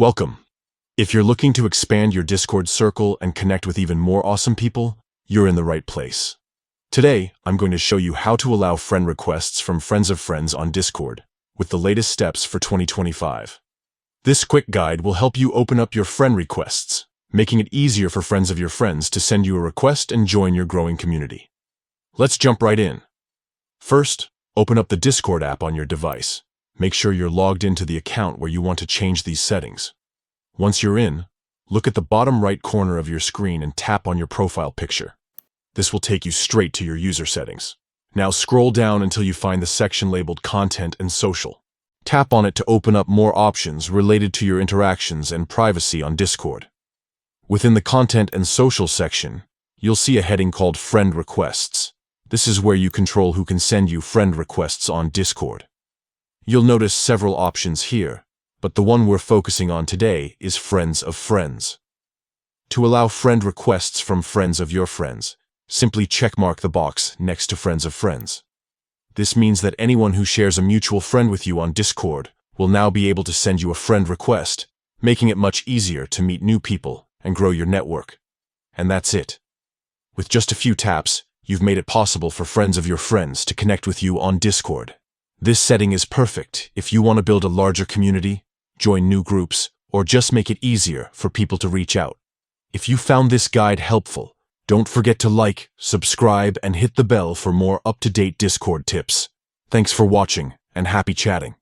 Welcome. If you're looking to expand your Discord circle and connect with even more awesome people, you're in the right place. Today, I'm going to show you how to allow friend requests from friends of friends on Discord, with the latest steps for 2025. This quick guide will help you open up your friend requests, making it easier for friends of your friends to send you a request and join your growing community. Let's jump right in. First, open up the Discord app on your device. Make sure you're logged into the account where you want to change these settings. Once you're in, look at the bottom right corner of your screen and tap on your profile picture. This will take you straight to your user settings. Now scroll down until you find the section labeled Content and Social. Tap on it to open up more options related to your interactions and privacy on Discord. Within the Content and Social section, you'll see a heading called Friend Requests. This is where you control who can send you friend requests on Discord. You'll notice several options here, but the one we're focusing on today is Friends of Friends. To allow friend requests from friends of your friends, simply checkmark the box next to Friends of Friends. This means that anyone who shares a mutual friend with you on Discord will now be able to send you a friend request, making it much easier to meet new people and grow your network. And that's it. With just a few taps, you've made it possible for friends of your friends to connect with you on Discord. This setting is perfect if you want to build a larger community, join new groups, or just make it easier for people to reach out. If you found this guide helpful, don't forget to like, subscribe, and hit the bell for more up-to-date Discord tips. Thanks for watching, and happy chatting.